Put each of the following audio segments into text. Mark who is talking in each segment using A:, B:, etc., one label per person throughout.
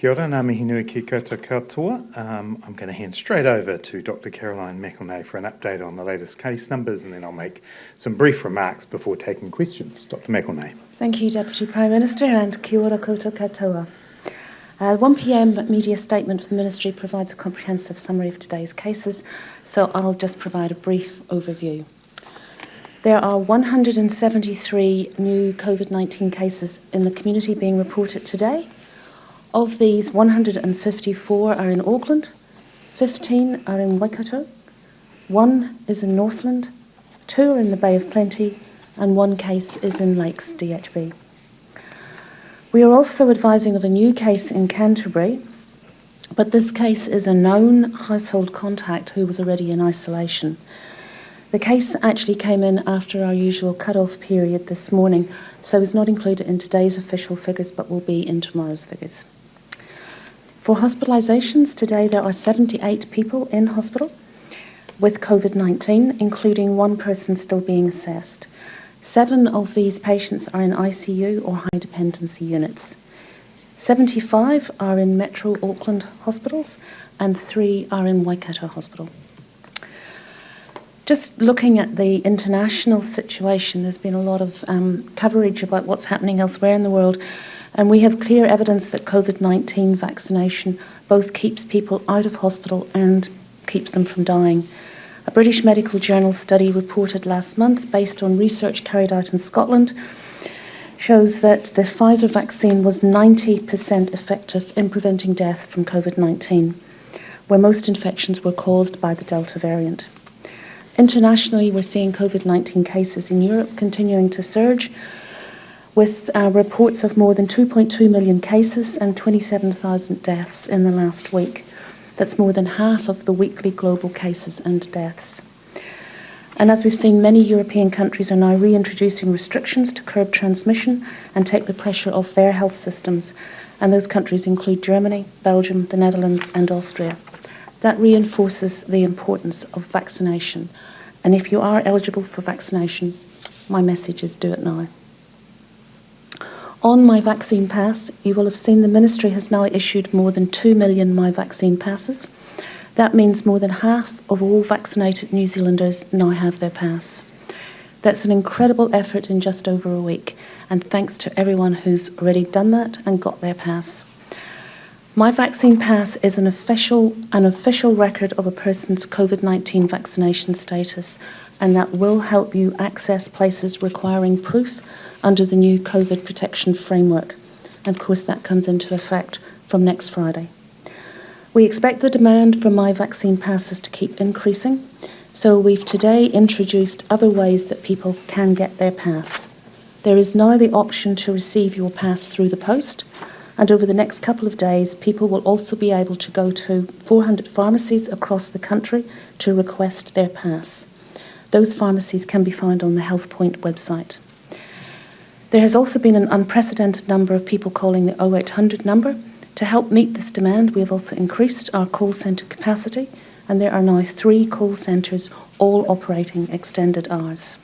A: Kia ora, ngā mihi nui ki koutou katoa. I'm going to hand straight over to Dr. Caroline McElnay for an update on the latest case numbers, and then I'll make some brief remarks before taking questions. Dr. McElnay.
B: Thank you, Deputy Prime Minister, and kia ora koutou katoa. 1 p.m. media statement from the Ministry provides a comprehensive summary of today's cases, so I'll just provide a brief overview. There are 173 new COVID-19 cases in the community being reported today. Of these, 154 are in Auckland, 15 are in Waikato, 1 is in Northland, 2 are in the Bay of Plenty, and 1 case is in Lakes DHB. We are also advising of a new case in Canterbury, but this case is a known household contact who was already in isolation. The case actually came in after our usual cut-off period this morning, so is not included in today's official figures, but will be in tomorrow's figures. For hospitalisations, today there are 78 people in hospital with COVID-19, including 1 person still being assessed. 7 of these patients are in ICU or high dependency units. 75 are in Metro Auckland hospitals and 3 are in Waikato Hospital. Just looking at the international situation, there's been a lot of coverage about what's happening elsewhere in the world, and we have clear evidence that COVID-19 vaccination both keeps people out of hospital and keeps them from dying. A British Medical Journal study reported last month, based on research carried out in Scotland, shows that the Pfizer vaccine was 90% effective in preventing death from COVID-19, where most infections were caused by the Delta variant. Internationally, we're seeing COVID-19 cases in Europe continuing to surge, with reports of more than 2.2 million cases and 27,000 deaths in the last week. That's more than half of the weekly global cases and deaths. And as we've seen, many European countries are now reintroducing restrictions to curb transmission and take the pressure off their health systems. And those countries include Germany, Belgium, the Netherlands, and Austria. That reinforces the importance of vaccination. And if you are eligible for vaccination, my message is do it now. On My Vaccine Pass, you will have seen the Ministry has now issued more than 2 million My Vaccine Passes. That means more than half of all vaccinated New Zealanders now have their pass. That's an incredible effort in just over a week, and thanks to everyone who's already done that and got their pass. My Vaccine Pass is an official record of a person's COVID-19 vaccination status, and that will help you access places requiring proof under the new COVID protection framework. And of course, that comes into effect from next Friday. We expect the demand for My Vaccine Passes to keep increasing, so we've today introduced other ways that people can get their pass. There is now the option to receive your pass through the post, and over the next couple of days, people will also be able to go to 400 pharmacies across the country to request their pass. Those pharmacies can be found on the Health Point website. There has also been an unprecedented number of people calling the 0800 number. To help meet this demand, we have also increased our call centre capacity, and there are now 3 call centres, all operating extended hours.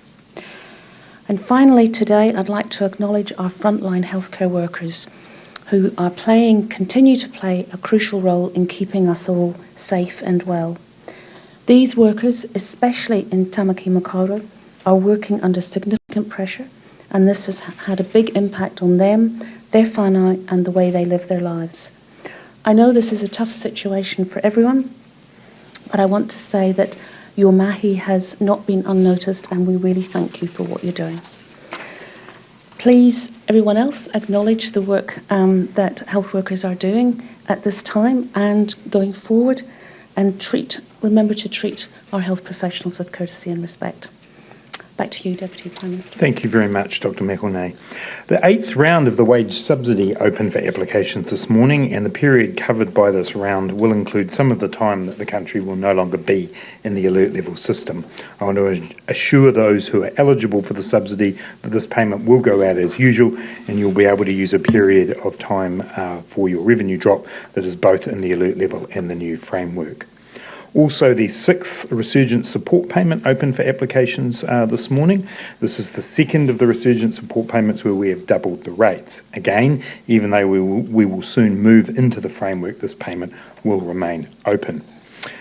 B: And finally, today, I'd like to acknowledge our frontline healthcare workers who are continue to play a crucial role in keeping us all safe and well. These workers, especially in Tamaki Makaurau, are working under significant pressure, and this has had a big impact on them, their whānau, and the way they live their lives. I know this is a tough situation for everyone, but I want to say that your mahi has not been unnoticed, and we really thank you for what you're doing. Please, everyone else, acknowledge the work that health workers are doing at this time and going forward, and remember to treat our health professionals with courtesy and respect. Back to you, Deputy Prime Minister.
A: Thank you very much, Dr. McElnay. The 8th round of the wage subsidy opened for applications this morning, and the period covered by this round will include some of the time that the country will no longer be in the alert level system. I want to assure those who are eligible for the subsidy that this payment will go out as usual, and you'll be able to use a period of time for your revenue drop that is both in the alert level and the new framework. Also, the 6th resurgence support payment opened for applications this morning. This is the second of the resurgence support payments where we have doubled the rates. Again, even though we will soon move into the framework, this payment will remain open.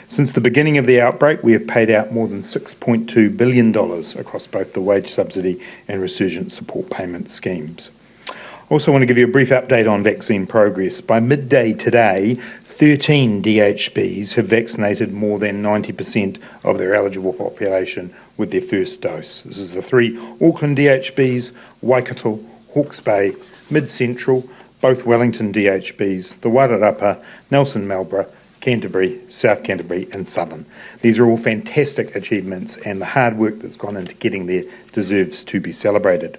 A: Since the beginning of the outbreak, we have paid out more than $6.2 billion across both the wage subsidy and resurgence support payment schemes. I also want to give you a brief update on vaccine progress. By midday today, 13 DHBs have vaccinated more than 90% of their eligible population with their first dose. This is the 3 Auckland DHBs, Waikato, Hawke's Bay, Mid-Central, both Wellington DHBs, the Wairarapa, Nelson Marlborough, Canterbury, South Canterbury and Southern. These are all fantastic achievements, and the hard work that's gone into getting there deserves to be celebrated.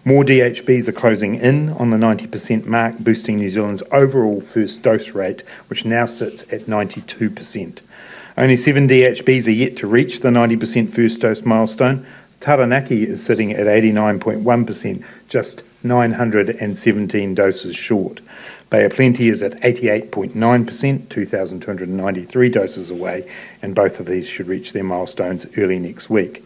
A: More DHBs are closing in on the 90% mark, boosting New Zealand's overall first dose rate, which now sits at 92%. Only 7 DHBs are yet to reach the 90% first dose milestone. Taranaki is sitting at 89.1%, just 917 doses short. Bay of Plenty is at 88.9%, 2,293 doses away, and both of these should reach their milestones early next week.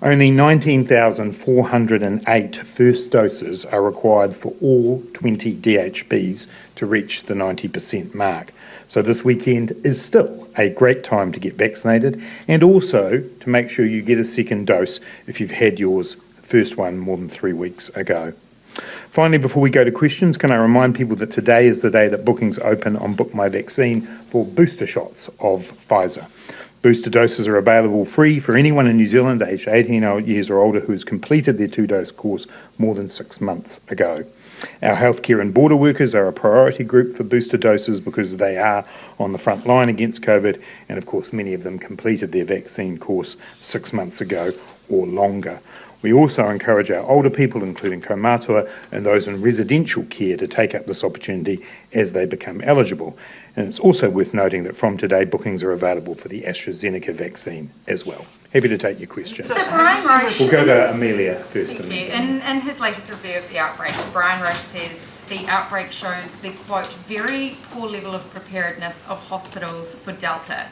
A: Only 19,408 first doses are required for all 20 DHBs to reach the 90% mark. So this weekend is still a great time to get vaccinated, and also to make sure you get a second dose if you've had yours first one more than 3 weeks ago. Finally, before we go to questions, can I remind people that today is the day that bookings open on Book My Vaccine for booster shots of Pfizer. Booster doses are available free for anyone in New Zealand aged 18 years or older who has completed their 2-dose course more than 6 months ago. Our healthcare and border workers are a priority group for booster doses because they are on the front line against COVID, and of course many of them completed their vaccine course 6 months ago or longer. We also encourage our older people, including kaumātua and those in residential care, to take up this opportunity as they become eligible. And it's also worth noting that from today, bookings are available for the AstraZeneca vaccine as well. Happy to take your questions.
C: So Brian Roche,
A: we'll go to Amelia first.
C: Thank you. In his latest review of the outbreak, Brian Roche says the outbreak shows the, quote, very poor level of preparedness of hospitals for Delta.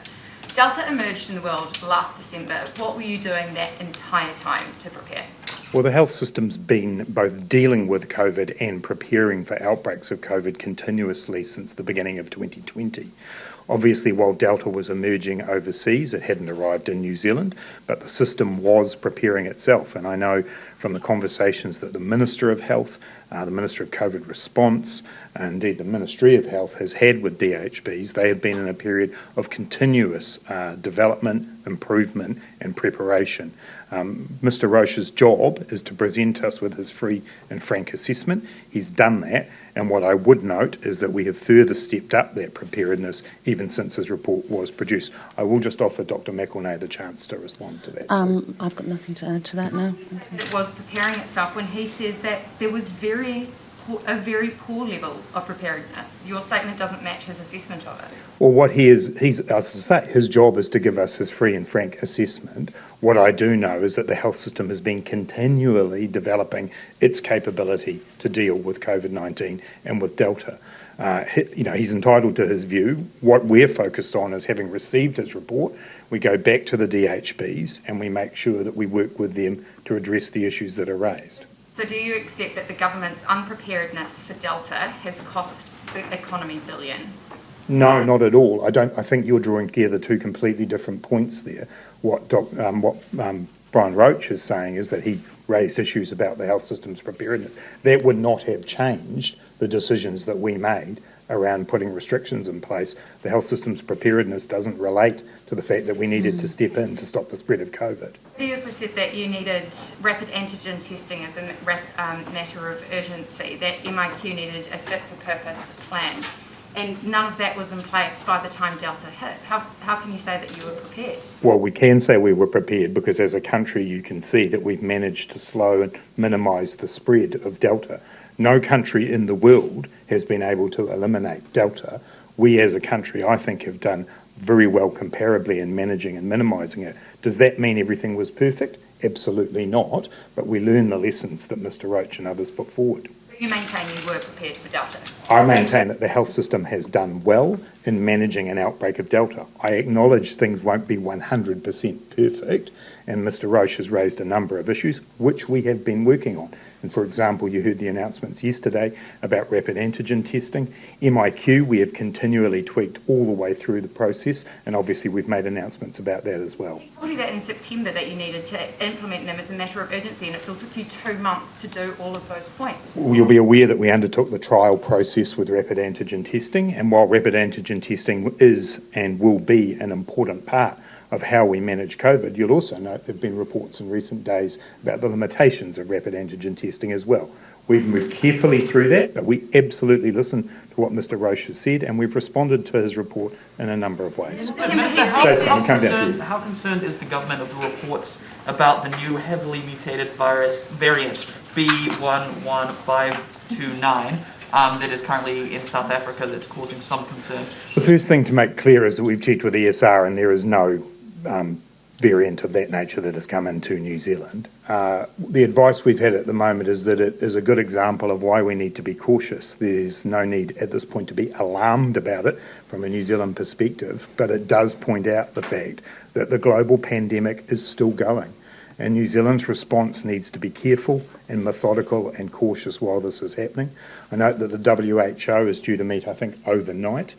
C: Delta emerged in the world last December. What were you doing that entire time to prepare?
A: Well, the health system's been both dealing with COVID and preparing for outbreaks of COVID continuously since the beginning of 2020. Obviously, while Delta was emerging overseas, it hadn't arrived in New Zealand, but the system was preparing itself. And I know from the conversations that the Minister of Health, the Minister of COVID Response, and indeed the Ministry of Health has had with DHBs, they have been in a period of continuous development, improvement and preparation. Mr Roche's job is to present us with his free and frank assessment. He's done that, and what I would note is that we have further stepped up that preparedness even since his report was produced. I will just offer Dr McElnay the chance to respond to that.
B: I've got nothing to add to that now.
C: It was preparing itself when he says that there was a very poor level of preparedness. Your statement doesn't match his assessment of it.
A: Well, what he's as I say, his job is to give us his free and frank assessment. What I do know is that the health system has been continually developing its capability to deal with COVID-19 and with Delta. He's entitled to his view. What we're focused on is, having received his report, we go back to the DHBs and we make sure that we work with them to address the issues that are raised.
C: So do you accept that the government's unpreparedness for Delta has cost the economy billions?
A: No, not at all. I think you're drawing together two completely different points there. What Brian Roche is saying is that he raised issues about the health system's preparedness. That would not have changed the decisions that we made around putting restrictions in place. The health system's preparedness doesn't relate to the fact that we needed to step in to stop the spread of COVID.
C: He also said that you needed rapid antigen testing as a matter of urgency, that MIQ needed a fit-for-purpose plan, and none of that was in place by the time Delta hit. How can you say that you were prepared?
A: Well, we can say we were prepared because as a country you can see that we've managed to slow and minimise the spread of Delta. No country in the world has been able to eliminate Delta. We as a country, I think, have done very well comparably in managing and minimising it. Does that mean everything was perfect? Absolutely not, but we learned the lessons that Mr Roche and others put forward.
C: So You maintain you were prepared for Delta?
A: I maintain that the health system has done well in managing an outbreak of Delta. I acknowledge things won't be 100% perfect, and Mr Roche has raised a number of issues which we have been working on. And for example, you heard the announcements yesterday about rapid antigen testing. MIQ, we have continually tweaked all the way through the process, and obviously we've made announcements about that as well.
C: You told you that in September that you needed to implement them as a matter of urgency, and it still took you 2 months to do all of those points.
A: You'll be aware that we undertook the trial process with rapid antigen testing, and while rapid antigen testing is and will be an important part of how we manage COVID, you'll also note there have been reports in recent days about the limitations of rapid antigen testing as well. We've moved carefully through that, but we absolutely listened to what Mr Roche has said, and we've responded to his report in a number of ways.
D: Minister,
A: Jason,
D: how concerned is the government of the reports about the new heavily mutated virus variant B11529 that is currently in South Africa that's causing some concern?
A: The first thing to make clear is that we've checked with ESR and there is no variant of that nature that has come into New Zealand. The advice we've had at the moment is that it is a good example of why we need to be cautious. There's no need at this point to be alarmed about it from a New Zealand perspective, but it does point out the fact that the global pandemic is still going. And New Zealand's response needs to be careful and methodical and cautious while this is happening. I note that the WHO is due to meet, I think, overnight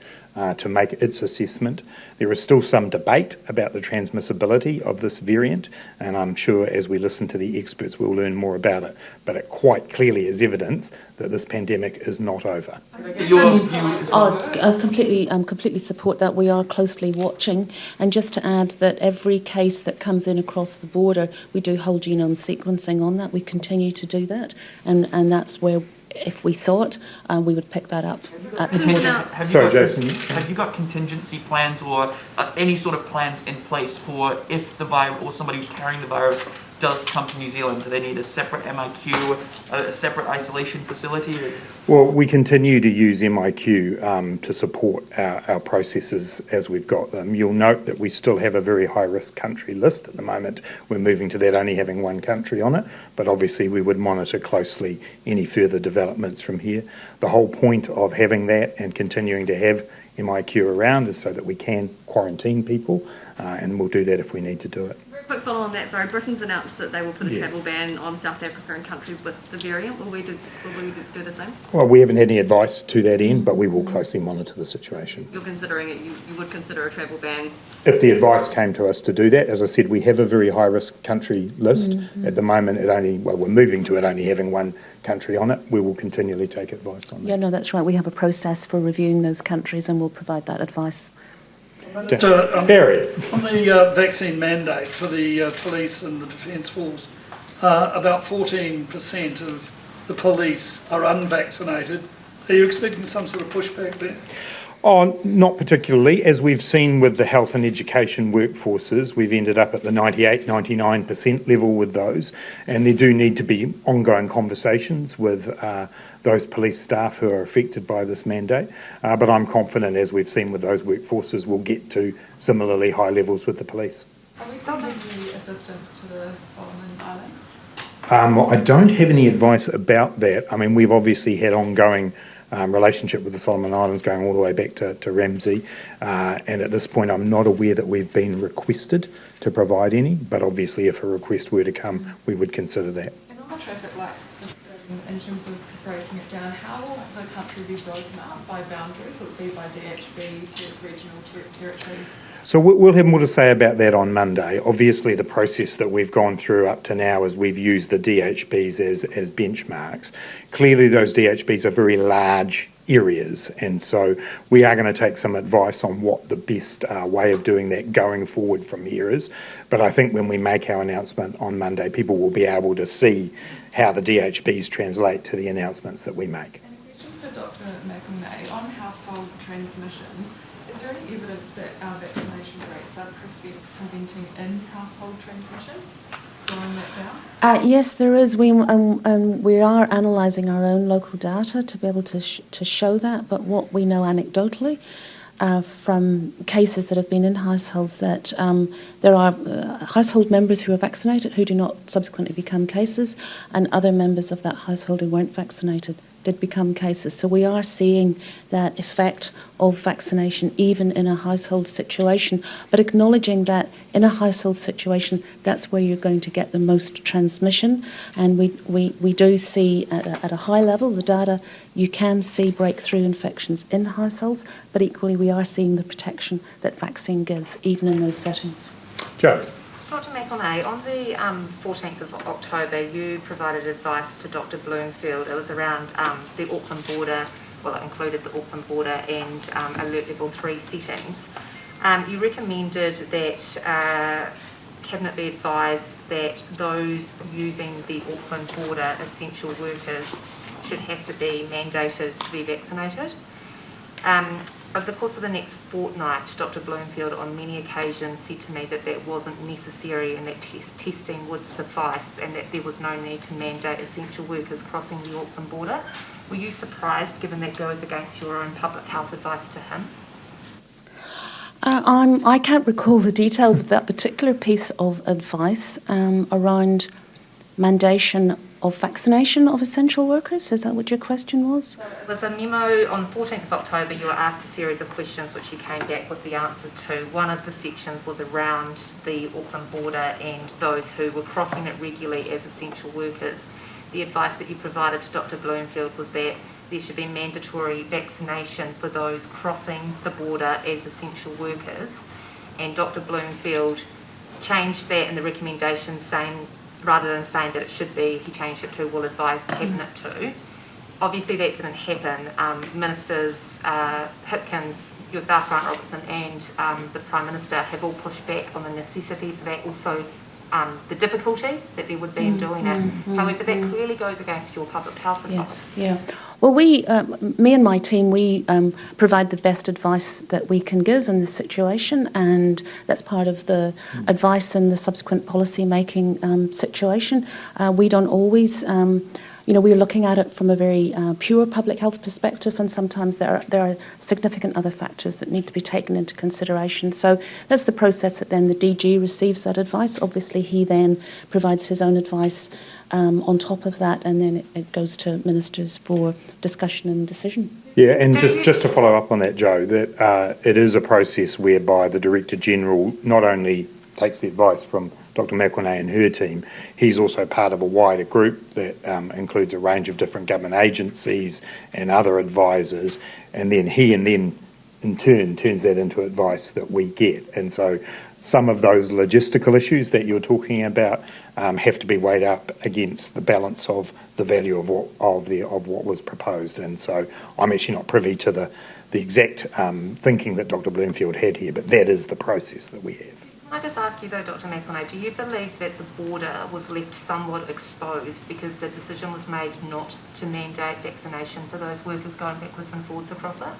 A: to make its assessment. There is still some debate about the transmissibility of this variant, and I'm sure as we listen to the experts we'll learn more about it. But it quite clearly is evidence that this pandemic is not over.
B: I completely support that. We are closely watching, and just to add that every case that comes in across the border, we do whole genome sequencing on that. We continue to do that, and that's where, if we saw it, we would pick that up at the border.
A: Jason.
D: Have you got contingency plans or any sort of plans in place for if the virus or somebody who's carrying the virus does come to New Zealand? Do they need a separate MIQ, a separate isolation facility?
A: Well, we continue to use MIQ to support our processes as we've got them. You'll note that we still have a very high-risk country list at the moment. We're moving to that only having one country on it, but obviously we would monitor closely any further developments from here. The whole point of having that and continuing to have MIQ around is so that we can quarantine people, and we'll do that if we need to do it.
E: Quick follow on that, sorry. Britain's announced that they will put a travel ban on South Africa and countries with the variant. Will we do the same?
A: Well, we haven't had any advice to that end, but we will closely monitor the situation.
E: You're considering it, you would consider a travel ban?
A: If the advice came to us to do that, as I said, we have a very high-risk country list. At the moment, we're moving to it only having one country on it. We will continually take advice on that.
B: Yeah, no, that's right. We have a process for reviewing those countries, and we'll provide that advice.
A: Barry.
F: On the vaccine mandate for the police and the defence force, about 14% of the police are unvaccinated. Are you expecting some sort of pushback there?
A: Oh, not particularly. As we've seen with the health and education workforces, we've ended up at the 98, 99% level with those, and there do need to be ongoing conversations with those police staff who are affected by this mandate. But I'm confident, as we've seen with those workforces, we'll get to similarly high levels with the police.
G: Are we still giving assistance to the Solomon Islands?
A: I don't have any advice about that. I mean, we've obviously had ongoing relationship with the Solomon Islands going all the way back to Ramsey, and at this point I'm not aware that we've been requested to provide any, but obviously if a request were to come we would consider that.
G: And on the traffic light system, in terms of breaking it down, how will the country be broken up by boundaries? Will it be by DHB to regional territories?
A: So we'll have more to say about that on Monday. Obviously the process that we've gone through up to now is we've used the DHBs as benchmarks. Clearly those DHBs are very large areas, and so we are going to take some advice on what the best way of doing that going forward from here is. But I think when we make our announcement on Monday, people will be able to see how the DHBs translate to the announcements that we make.
G: And a question for Dr. McIlnay on household transmission. Is there any evidence that our vaccination rates are preventing in-household transmission? Slowing that down?
B: Yes, there is. We are analysing our own local data to be able to show that. But what we know anecdotally from cases that have been in households, that there are household members who are vaccinated who do not subsequently become cases, and other members of that household who weren't vaccinated did become cases. So we are seeing that effect of vaccination even in a household situation, but acknowledging that in a household situation, that's where you're going to get the most transmission. And we do see at a high level, the data, you can see breakthrough infections in households, but equally we are seeing the protection that vaccine gives even in those settings.
A: Joe.
H: Dr. McElnay, on the 14th of October, you provided advice to Dr. Bloomfield. It was around the Auckland border, well, it included the Auckland border and alert level 3 settings. You recommended that Cabinet be advised that those using the Auckland border, essential workers, should have to be mandated to be vaccinated. Over the course of the next fortnight, Dr. Bloomfield on many occasions said to me that that wasn't necessary and that testing would suffice and that there was no need to mandate essential workers crossing the Auckland border. Were you surprised, given that goes against your own public health advice to him?
B: I can't recall the details of that particular piece of advice around mandation of vaccination of essential workers. Is that what your question was?
H: It was a memo on the 14th of October. You were asked a series of questions which you came back with the answers to. One of the sections was around the Auckland border and those who were crossing it regularly as essential workers. The advice that you provided to Dr. Bloomfield was that there should be mandatory vaccination for those crossing the border as essential workers, and Dr. Bloomfield changed that in the recommendation, saying, rather than saying that it should be, he changed it to will advise Cabinet to. Obviously that didn't happen. Ministers Hipkins, yourself, Grant Robertson, and the Prime Minister have all pushed back on the necessity for that, also the difficulty that there would be in doing it. However, that clearly goes against your public health advice.
B: Yes, yeah. Well, me and my team, we provide the best advice that we can give in this situation, and that's part of the advice and the subsequent policy making situation. We don't always, we're looking at it from a very pure public health perspective, and sometimes there are significant other factors that need to be taken into consideration. So that's the process that then the DG receives that advice. Obviously, he then provides his own advice on top of that, and then it goes to ministers for discussion and decision.
A: Yeah, and just to follow up on that, Joe, that it is a process whereby the Director General not only takes the advice from Dr. McElnay and her team, he's also part of a wider group that includes a range of different government agencies and other advisors, and then he in turn turns that into advice that we get. And so some of those logistical issues that you're talking about have to be weighed up against the balance of the value of what was proposed. And so I'm actually not privy to the exact thinking that Dr. Bloomfield had here, but that is the process that we have.
H: Can I just ask you though, Dr. McElnay, do you believe that the border was left somewhat exposed because the decision was made not to mandate vaccination for those workers going backwards and forwards across it?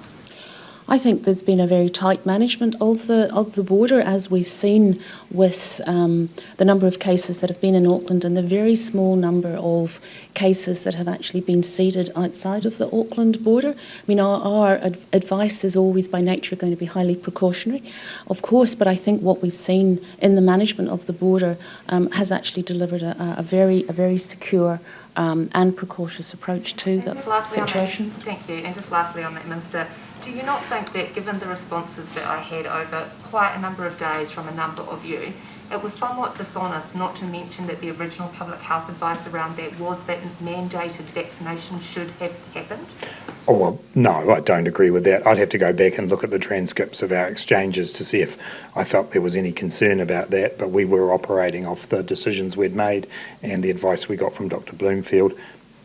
B: I think there's been a very tight management of the border, as we've seen with the number of cases that have been in Auckland and the very small number of cases that have actually been seeded outside of the Auckland border. I mean, our advice is always by nature going to be highly precautionary, of course, but I think what we've seen in the management of the border has actually delivered a very secure and precautious approach to the situation.
H: Thank you. And just lastly on that, Minister, do you not think that given the responses that I had over quite a number of days from a number of you, it was somewhat dishonest not to mention that the original public health advice around that was that mandated vaccination should have happened?
A: Oh, well, no, I don't agree with that. I'd have to go back and look at the transcripts of our exchanges to see if I felt there was any concern about that, but we were operating off the decisions we'd made and the advice we got from Dr. Bloomfield.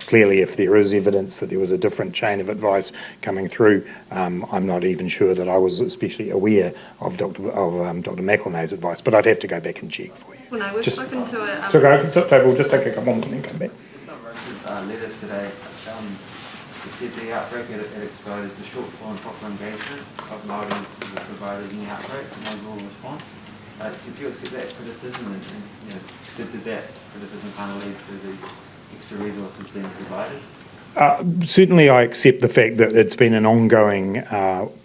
A: Clearly, if there is evidence that there was a different chain of advice coming through, I'm not even sure that I was especially aware of Dr. McElnay's advice, but I'd have to go back and check for you.
E: Well, no, we've spoken to it.
A: So go to the table, just take a couple more and then come back.
I: Letter today, it said the outbreak it exposed the shortfall in proper engagement of loading providers in the outbreak and overall response. Did you accept that criticism and did that criticism kind of lead to the extra resources being provided?
A: Certainly I accept the fact that it's been an ongoing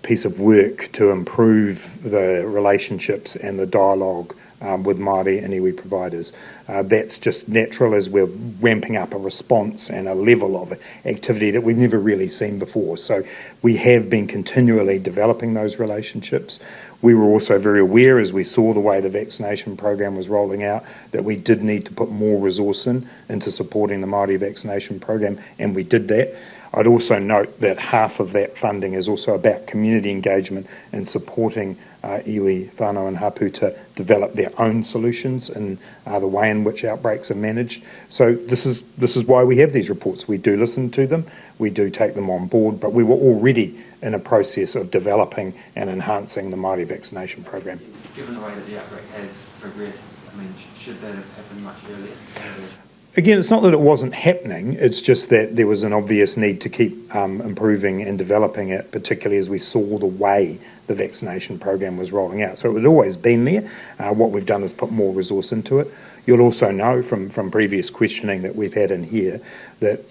A: piece of work to improve the relationships and the dialogue with Māori and iwi providers. That's just natural as we're ramping up a response and a level of activity that we've never really seen before. So we have been continually developing those relationships. We were also very aware, as we saw the way the vaccination program was rolling out, that we did need to put more resource into supporting the Māori vaccination program, and we did that. I'd also note that half of that funding is also about community engagement and supporting iwi, whānau and hapu to develop their own solutions in the way in which outbreaks are managed. So this is why we have these reports. We do listen to them, we do take them on board, but we were already in a process of developing and enhancing the Māori vaccination program.
I: Given the way that the outbreak has progressed, I mean, should that have happened much earlier?
A: Again, it's not that it wasn't happening, it's just that there was an obvious need to keep improving and developing it, particularly as we saw the way the vaccination program was rolling out. So it had always been there. What we've done is put more resource into it. You'll also know from previous questioning that we've had in here that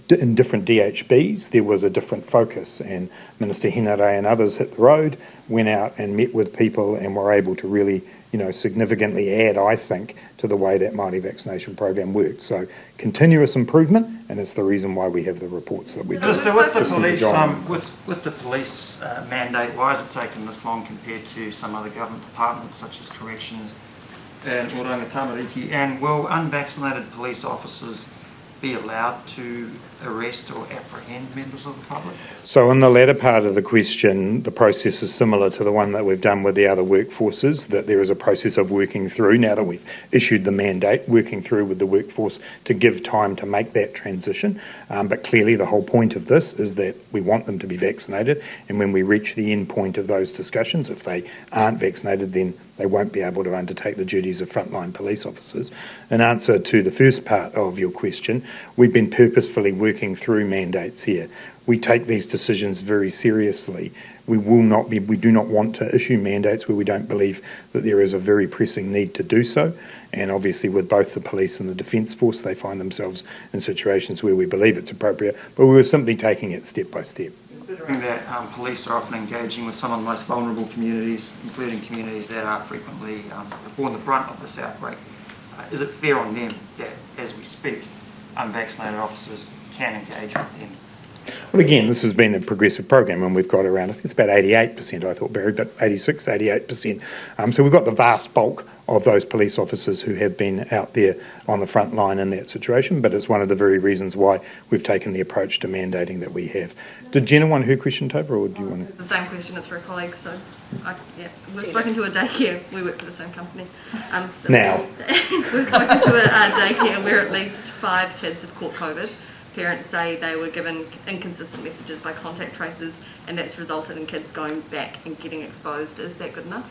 A: in different DHBs there was a different focus, and Minister Henare and others hit the road, went out and met with people and were able to really significantly add, I think, to the way that Māori vaccination program worked. So continuous improvement, and it's the reason why we have the reports that we do.
J: Minister, with the police mandate, why has it taken this long compared to some other government departments such as corrections and Oranga Tamariki? And will unvaccinated police officers be allowed to arrest or apprehend members of the public?
A: So in the latter part of the question, the process is similar to the one that we've done with the other workforces, that there is a process of working through, now that we've issued the mandate, working through with the workforce to give time to make that transition. But clearly the whole point of this is that we want them to be vaccinated, and when we reach the end point of those discussions, if they aren't vaccinated, then they won't be able to undertake the duties of frontline police officers. In answer to the first part of your question, we've been purposefully working through mandates here. We take these decisions very seriously. We do not want to issue mandates where we don't believe that there is a very pressing need to do so. And obviously with both the police and the Defence Force, they find themselves in situations where we believe it's appropriate, but we were simply taking it step by step.
J: Considering that police are often engaging with some of the most vulnerable communities, including communities that are frequently borne the brunt of this outbreak, is it fair on them that, as we speak, unvaccinated officers can engage with them?
A: Well, again, this has been a progressive program, and we've got around, I think it's about 88%, I thought, Barry, but 86, 88%. So we've got the vast bulk of those police officers who have been out there on the front line in that situation, but it's one of the very reasons why we've taken the approach to mandating that we have. Did Jenna want her question, Tova, or do you want to?
E: It's the same question as for a colleague, so we've spoken to a daycare, we work for the same company.
A: Now.
E: We've spoken to a daycare where at least 5 kids have caught COVID. Parents say they were given inconsistent messages by contact tracers, and that's resulted in kids going back and getting exposed. Is that good enough?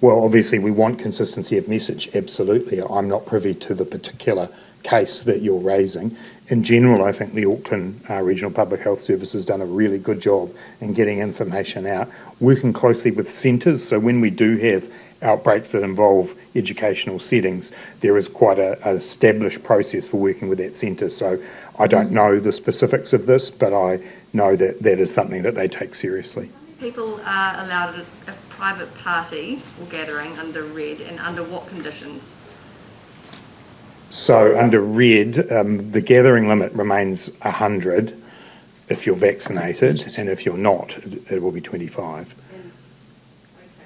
A: Well, obviously we want consistency of message, absolutely. I'm not privy to the particular case that you're raising. In general, I think the Auckland Regional Public Health Service has done a really good job in getting information out, working closely with centres. So when we do have outbreaks that involve educational settings, there is quite an established process for working with that centre. So I don't know the specifics of this, but I know that that is something that they take seriously.
E: People are allowed at a private party or gathering under red, and under what conditions?
A: So under red, the gathering limit remains 100 if you're vaccinated, and if you're not, it will be 25.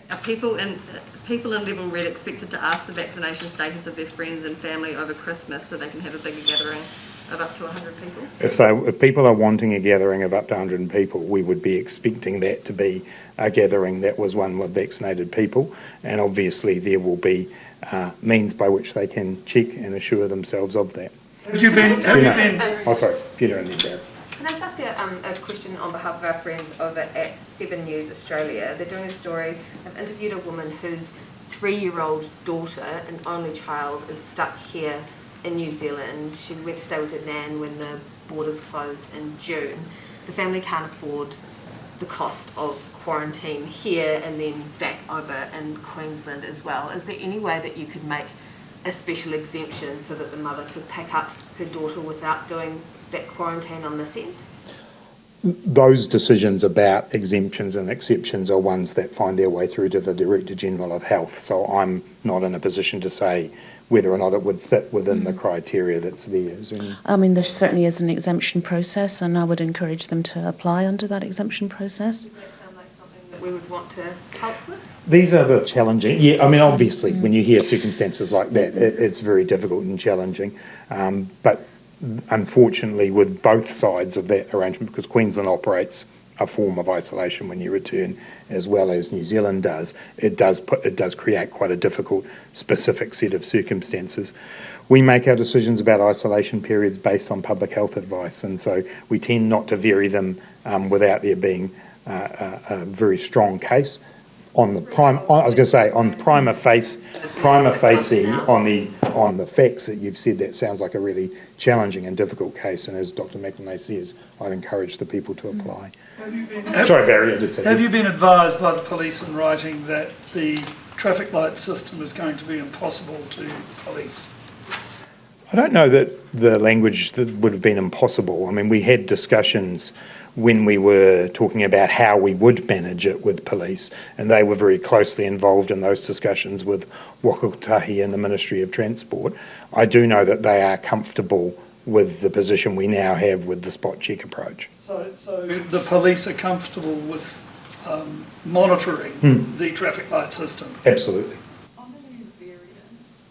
E: Are people in level red expected to ask the vaccination status of their friends and family over Christmas so they can have a bigger gathering of up to 100 people?
A: If people are wanting a gathering of up to 100 people, we would be expecting that to be a gathering that was one with vaccinated people, and obviously there will be means by which they can check and assure themselves of that.
F: Have you been?
A: Oh, sorry, Peter and then Jared.
K: Can I just ask a question on behalf of our friends over at 7 News Australia? They're doing a story. I've interviewed a woman whose 3-year-old daughter and only child is stuck here in New Zealand. She went to stay with her nan when the borders closed in June. The family can't afford the cost of quarantine here and then back over in Queensland as well. Is there any way that you could make a special exemption so that the mother could pick up her daughter without doing that quarantine on this end?
A: those decisions about exemptions and exceptions are ones that find their way through to the Director General of Health. So I'm not in a position to say whether or not it would fit within the criteria that's there.
B: I mean, there certainly is an exemption process, and I would encourage them to apply under that exemption process.
K: Does that sound like something that we would want to help with?
A: These are the challenging, I mean, obviously, when you hear circumstances like that, it's very difficult and challenging. But unfortunately, with both sides of that arrangement, because Queensland operates a form of isolation when you return, as well as New Zealand does, it does create quite a difficult, specific set of circumstances. We make our decisions about isolation periods based on public health advice, and so we tend not to vary them without there being a very strong case. On the prima facie, on the facts that you've said, that sounds like a really challenging and difficult case. And as Dr. McIlnay says, I'd encourage the people to apply. Sorry, Barry, I did say.
F: Have you been advised by the police in writing that the traffic light system is going to be impossible to police?
A: I don't know that the language that would have been impossible. I mean, we had discussions when we were talking about how we would manage it with police, and they were very closely involved in those discussions with Waikato and the Ministry of Transport. I do know that they are comfortable with the position we now have with the spot check approach.
F: So the police are comfortable with monitoring the traffic light system?
A: Absolutely.
G: On the new variant,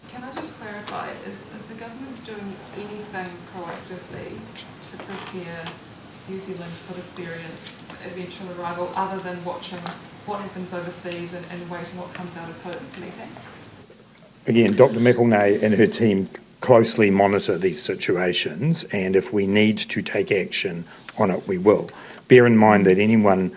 G: can I just clarify, is the government doing anything proactively to prepare New Zealand for this variant's eventual arrival, other than watching what happens overseas and waiting what comes out of Perth's meeting?
A: Again, Dr. McIlnay and her team closely monitor these situations, and if we need to take action on it, we will. Bear in mind that anyone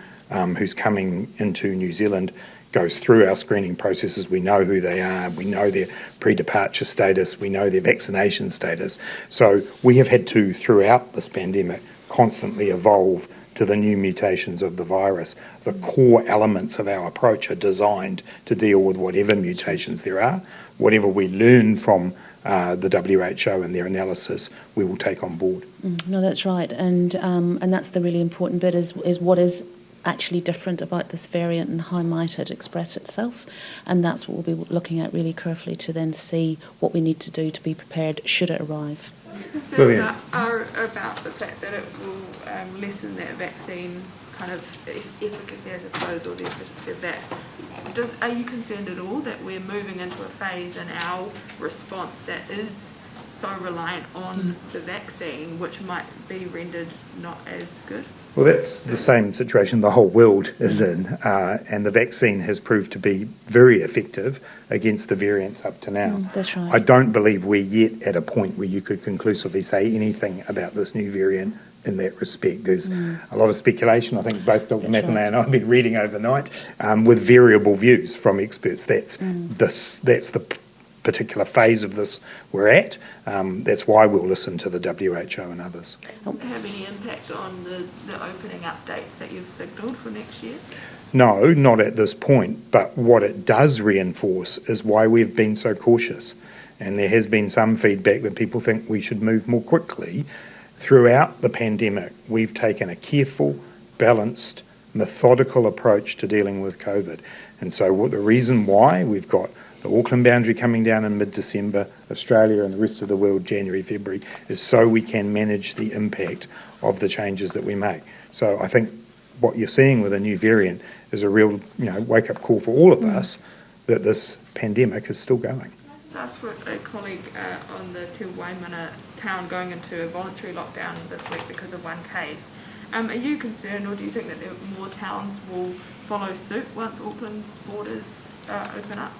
A: who's coming into New Zealand goes through our screening processes. We know who they are, we know their pre-departure status, we know their vaccination status. So we have had to, throughout this pandemic, constantly evolve to the new mutations of the virus. The core elements of our approach are designed to deal with whatever mutations there are. Whatever we learn from the WHO and their analysis, we will take on board.
B: No, that's right, and that's the really important bit, is what is actually different about this variant and how might it express itself, and that's what we'll be looking at really carefully to then see what we need to do to be prepared should it arrive.
L: Concerns are about the fact that it will lessen that vaccine kind of efficacy, I suppose, or the efficacy of that. Are you concerned at all that we're moving into a phase in our response that is so reliant on the vaccine, which might be rendered not as good?
A: Well, that's the same situation the whole world is in, and the vaccine has proved to be very effective against the variants up to now.
B: That's right.
A: I don't believe we're yet at a point where you could conclusively say anything about this new variant in that respect. There's a lot of speculation. I think both Dr. McIlnay and I have been reading overnight with variable views from experts. That's the particular phase of this we're at. That's why we'll listen to the WHO and others.
L: Have any impact on the opening updates that you've signalled for next year?
A: No, not at this point, but what it does reinforce is why we've been so cautious. And there has been some feedback that people think we should move more quickly. Throughout the pandemic, we've taken a careful, balanced, methodical approach to dealing with COVID. And so the reason why we've got the Auckland boundary coming down in mid-December, Australia and the rest of the world January, February, is so we can manage the impact of the changes that we make. So I think what you're seeing with a new variant is a real, wake-up call for all of us that this pandemic is still going.
L: I asked for a colleague on the Te Waimana town going into a voluntary lockdown this week because of one case. Are you concerned, or do you think that more towns will follow suit once Auckland's borders open up?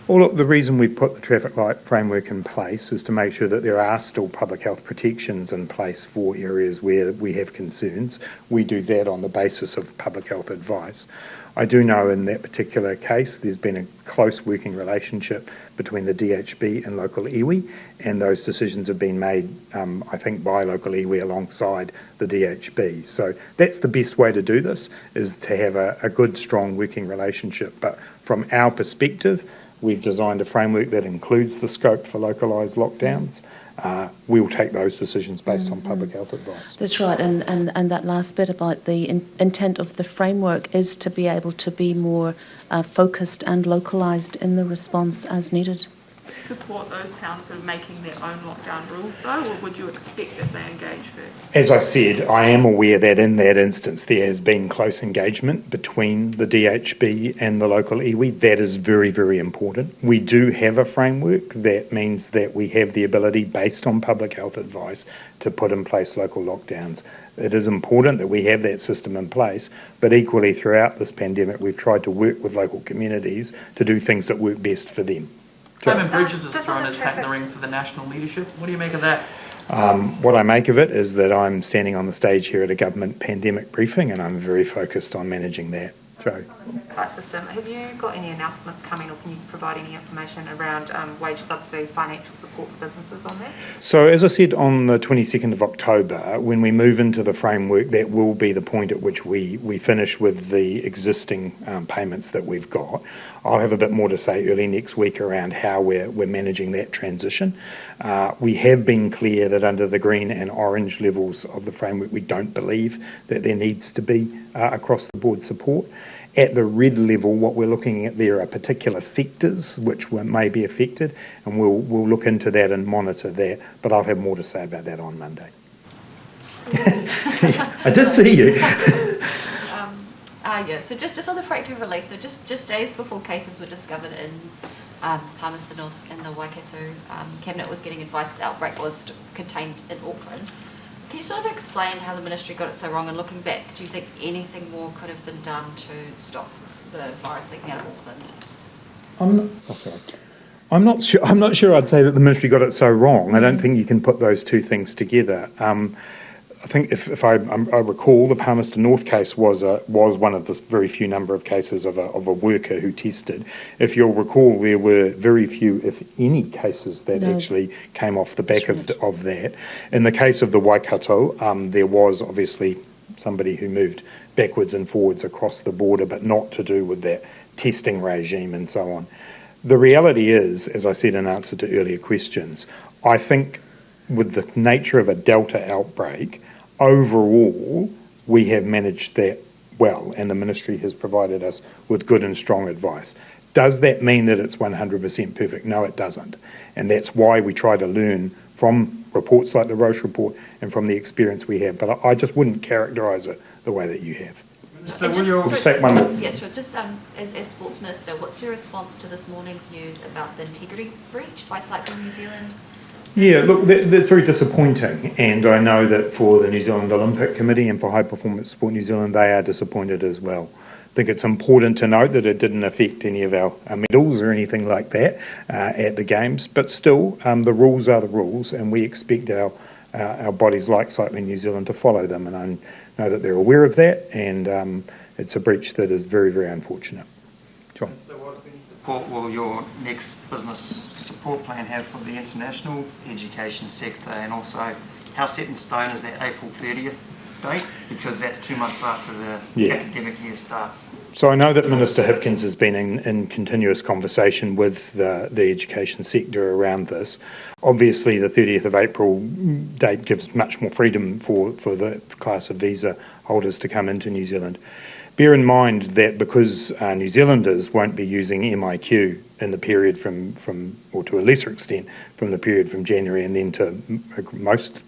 A: Well, look, the reason we put the traffic light framework in place is to make sure that there are still public health protections in place for areas where we have concerns. We do that on the basis of public health advice. I do know in that particular case there's been a close working relationship between the DHB and local iwi, and those decisions have been made, I think, by local iwi alongside the DHB. So that's the best way to do this, is to have a good, strong working relationship. But from our perspective, We've designed a framework that includes the scope for localised lockdowns. We'll take those decisions based on public health advice.
B: That's right, and that last bit about the intent of the framework is to be able to be more focused and localised in the response as needed.
L: Support those towns that are making their own lockdown rules though, or would you expect that they engage first?
A: As I said, I am aware that in that instance there has been close engagement between the DHB and the local iwi. That is very, very important. We do have a framework that means that we have the ability, based on public health advice, to put in place local lockdowns. It is important that we have that system in place, but equally throughout this pandemic we've tried to work with local communities to do things that work best for them.
D: Simon Bridges is thrown his hat in the ring for the national leadership. What do you make of that?
A: What I make of it is that I'm standing on the stage here at a government pandemic briefing and I'm very focused on managing that. Joe.
H: System. Have you got any announcements coming, or can you provide any information around wage subsidy, financial support for businesses on that?
A: So as I said on the 22nd of October, when we move into the framework, that will be the point at which we finish with the existing payments that we've got. I'll have a bit more to say early next week around how we're managing that transition. We have been clear that under the green and orange levels of the framework, we don't believe that there needs to be across the board support. At the red level, what we're looking at there are particular sectors which may be affected, and we'll look into that and monitor that, but I'll have more to say about that on Monday. I did see you.
M: Yeah, so just on the practical release, so just days before cases were discovered in Palmerston North and the Waikato, Cabinet was getting advice that the outbreak was contained in Auckland. Can you sort of explain how the ministry got it so wrong, and looking back, do you think anything more could have been done to stop the virus leaking out of Auckland?
A: I'm not sure I'd say that the ministry got it so wrong. I don't think you can put those two things together. I think if I recall, the Palmerston North case was one of the very few number of cases of a worker who tested. If you'll recall, there were very few, if any, cases that actually came off the back of that. In the case of the Waikato, there was obviously somebody who moved backwards and forwards across the border, but not to do with that testing regime and so on. The reality is, as I said in answer to earlier questions, I think with the nature of a Delta outbreak, overall, we have managed that well, and the ministry has provided us with good and strong advice. Does that mean that it's 100% perfect? No, it doesn't. And that's why we try to learn from reports like the Roche report and from the experience we have. But I just wouldn't characterise it the way that you have.
J: Minister, will you
A: just take one more?
M: Yeah, sure. Just as Sports Minister, what's your response to this morning's news about the integrity breach by Cycling New Zealand?
A: Yeah, look, that's very disappointing, and I know that for the New Zealand Olympic Committee and for High Performance Sport New Zealand, they are disappointed as well. I think it's important to note that it didn't affect any of our medals or anything like that at the Games, but still, the rules are the rules, and we expect our bodies like Cycling New Zealand to follow them, and I know that they're aware of that, and it's a breach that is very, very unfortunate. John.
J: What will your next business support plan have for the international education sector, and also how set in stone is that April 30th date, because that's 2 months after the academic year starts?
A: So I know that Minister Hipkins has been in continuous conversation with the education sector around this. Obviously the 30th of April date gives much more freedom for the class of visa holders to come into New Zealand. Bear in mind that because New Zealanders won't be using MIQ in the period from or to a lesser extent, from the period from January and then to most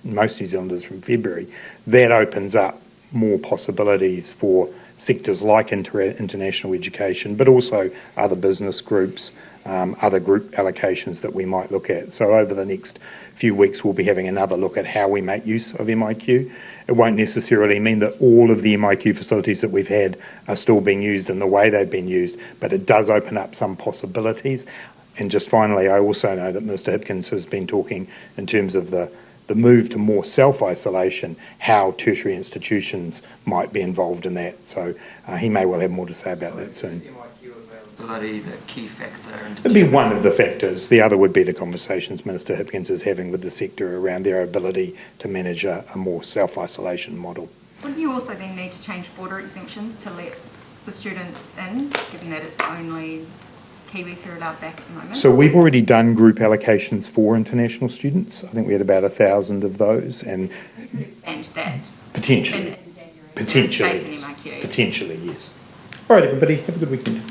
A: New Zealanders from February, that opens up more possibilities for sectors like international education, but also other business groups, other group allocations that we might look at. So over the next few weeks, we'll be having another look at how we make use of MIQ. It won't necessarily mean that all of the MIQ facilities that we've had are still being used in the way they've been used, but it does open up some possibilities. And just finally, I also know that Minister Hipkins has been talking in terms of the move to more self-isolation, how tertiary institutions might be involved in that. So he may well have more to say about that soon.
J: The key factor?
A: It'd be one of the factors. The other would be the conversations Minister Hipkins is having with the sector around their ability to manage a more self-isolation model.
C: Wouldn't you also then need to change border exemptions to let the students in, given that it's only Kiwis who are allowed back at the moment.
A: So we've already done group allocations for international students. I think we had about 1,000 of those, and
C: Expand that.
A: potentially,
C: In January. Space in MIQ.
A: potentially, yes. All right, everybody, have a good weekend.